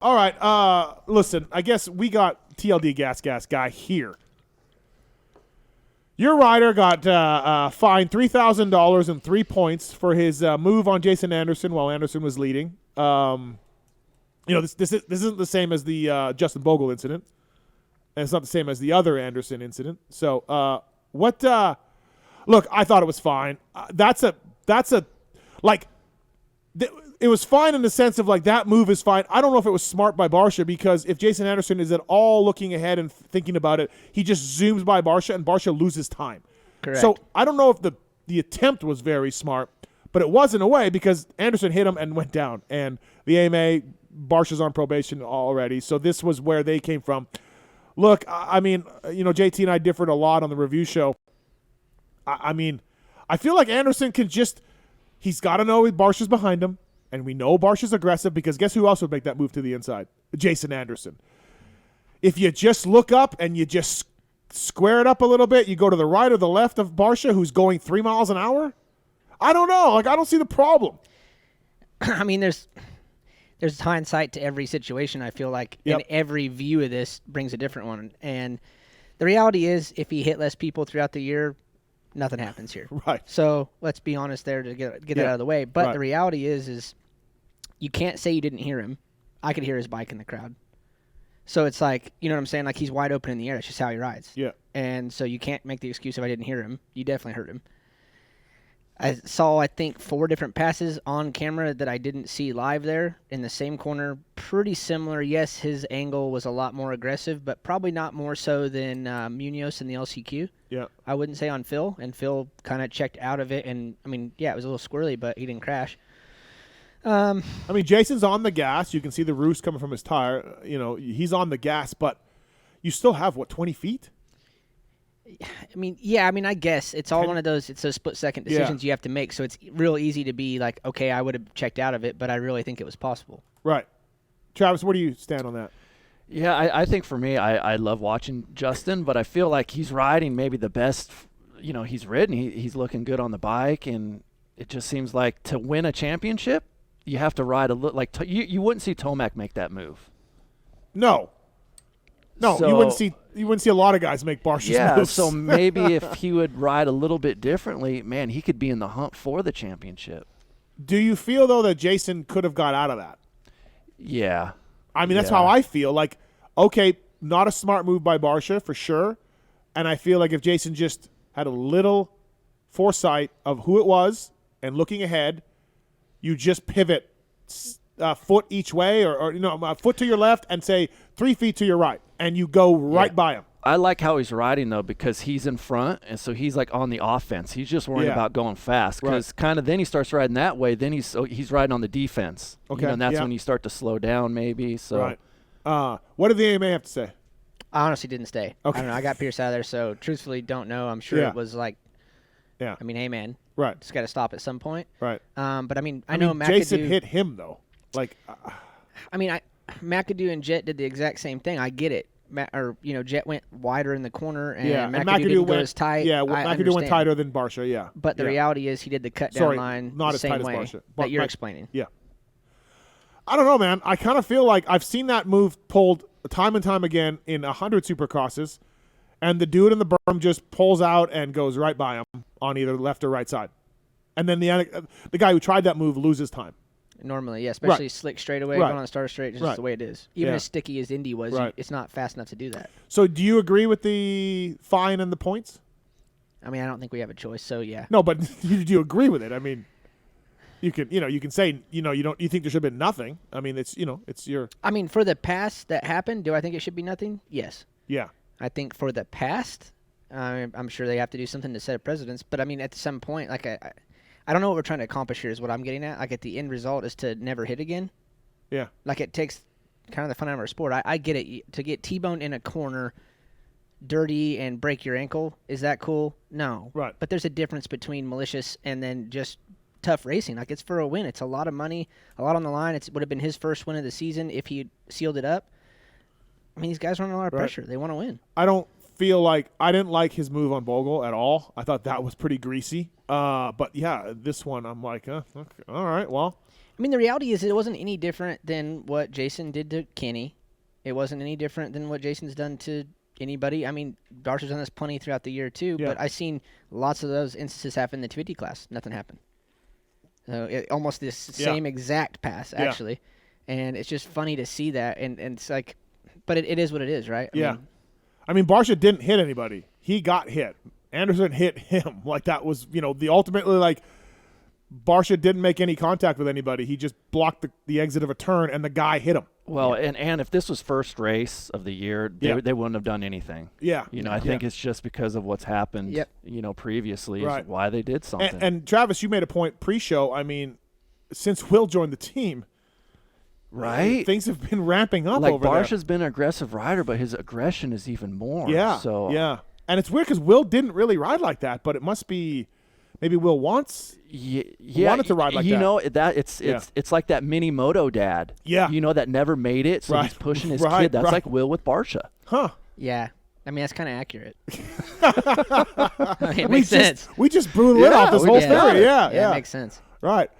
All right. Listen, I guess we got TLD Gasgas guy here. Your rider got fined $3,000 and 3 points for his move on Jason Anderson while Anderson was leading. This isn't the same as the Justin Bogle incident, and it's not the same as the other Anderson incident. So, look, I thought it was fine. It was fine in the sense of like that move is fine. I don't know if it was smart by Barcia, because if Jason Anderson is at all looking ahead and thinking about it, he just zooms by Barcia and Barcia loses time. Correct. So I don't know if the attempt was very smart, but it was in a way, because Anderson hit him and went down. And the AMA, Barcia's on probation already, so this was where they came from. Look, I mean, JT and I differed a lot on the review show. I mean, I feel like Anderson can just – he's got to know Barcia's behind him. And we know Barcia's aggressive, because guess who else would make that move to the inside? Jason Anderson. If you just look up and you just square it up a little bit, you go to the right or the left of Barcia, who's going 3 miles an hour? I don't know. Like, I don't see the problem. I mean, there's hindsight to every situation, I feel like. Yep. And every view of this brings a different one. And the reality is, if he hit less people throughout the year, nothing happens here. Right. So let's be honest there to get it out of the way. But the reality is you can't say you didn't hear him. I could hear his bike in the crowd. So it's like, you know what I'm saying? Like, he's wide open in the air. It's just how he rides. Yeah. And so you can't make the excuse if I didn't hear him. You definitely heard him. I saw, I think, 4 different passes on camera that I didn't see live there in the same corner. Pretty similar. Yes, his angle was a lot more aggressive, but probably not more so than Munoz in the LCQ. Yeah. I wouldn't say on Phil, and Phil kind of checked out of it. And, I mean, yeah, it was a little squirrely, but he didn't crash. I mean, Jason's on the gas. You can see the roost coming from his tire. He's on the gas, but you still have, 20 feet? I mean, I guess it's all one of those. It's those split-second decisions you have to make. So it's real easy to be like, okay, I would have checked out of it, but I really think it was possible. Right. Travis, where do you stand on that? Yeah, I think for me, I love watching Justin, but I feel like he's riding maybe the best, he's ridden. He's looking good on the bike, and it just seems like to win a championship, you have to ride a little. Like you wouldn't see Tomac make that move. No, So, you wouldn't see a lot of guys make Barcia's moves. So maybe if he would ride a little bit differently, man, he could be in the hunt for the championship. Do you feel, though, that Jason could have got out of that? Yeah. I mean, that's how I feel. Like, okay, not a smart move by Barcia for sure. And I feel like if Jason just had a little foresight of who it was and looking ahead, you just pivot foot each way or a foot to your left and say 3 feet to your right, and you go right by him. I like how he's riding, though, because he's in front, and so he's like on the offense. He's just worrying about going fast, because kind of then he starts riding that way. Then he's riding on the defense. Okay, and that's when you start to slow down, maybe. So, what did the AMA have to say? I honestly didn't stay. Okay. I don't know. I got Pierce out of there, so truthfully, don't know. I'm sure it was like, I mean, hey man, just got to stop at some point. Right. But I mean, I know McAdoo, Jason hit him though. Like, McAdoo and Jet did the exact same thing. I get it. Jet went wider in the corner, and and McAdoo didn't go as tight. Yeah, McAdoo went tighter than Barcia. Yeah. But the reality is, he did the cut down line not the as same tight way as Barcia. that you're explaining. Yeah. I don't know, man. I kind of feel like I've seen that move pulled time and time again in 100 Supercrosses, and the dude in the berm just pulls out and goes right by him on either left or right side, and then the guy who tried that move loses time. Normally, yeah, especially slick straightaway, going on the starter straight, just the way it is. Even as sticky as Indy was, it's not fast enough to do that. So do you agree with the fine and the points? I mean, I don't think we have a choice, so yeah. No, but do you agree with it? I mean, you can say, you think there should have been nothing. I mean, it's your. I mean, for the past that happened, do I think it should be nothing? Yes. Yeah. I think for the past, I'm sure they have to do something to set a precedence, but I mean, at some point, like I don't know what we're trying to accomplish here is what I'm getting at. Like, at the end result is to never hit again. Yeah. Like, it takes kind of the fun out of our sport. I get it. To get T-boned in a corner dirty and break your ankle, is that cool? No. Right. But there's a difference between malicious and then just tough racing. Like, it's for a win. It's a lot of money, a lot on the line. It would have been his first win of the season if he sealed it up. I mean, these guys are under a lot of pressure. They want to win. I didn't like his move on Bogle at all. I thought that was pretty greasy. But yeah, this one I'm like, okay, all right, well. I mean, the reality is it wasn't any different than what Jason did to Kenny. It wasn't any different than what Jason's done to anybody. I mean, Barcia's done this plenty throughout the year too, Yeah. but I've seen lots of those instances happen in the 250 class. Nothing happened. So almost this same exact pass, actually. And it's just funny to see that. And it's like, but it is what it is, right? I mean, Barcia didn't hit anybody. He got hit. Anderson hit him. Like, that was, the ultimately, like, Barcia didn't make any contact with anybody. He just blocked the exit of a turn, and the guy hit him. Well, and if this was first race of the year, they wouldn't have done anything. Yeah. I think it's just because of what's happened, previously is why they did something. And Travis, you made a point pre-show. I mean, since Will joined the team, right? Things have been ramping up like over there. Barcia's been an aggressive rider, but his aggression is even more. Yeah. So And it's weird because Will didn't really ride like that, but it must be maybe Will wanted to ride like that. It's like that mini moto dad. Yeah. That never made it, so he's pushing his kid. That's like Will with Barcia. Huh. Yeah. I mean, that's kind of accurate. It makes sense. We just blew the lid off this whole story. Yeah, it makes sense. Right.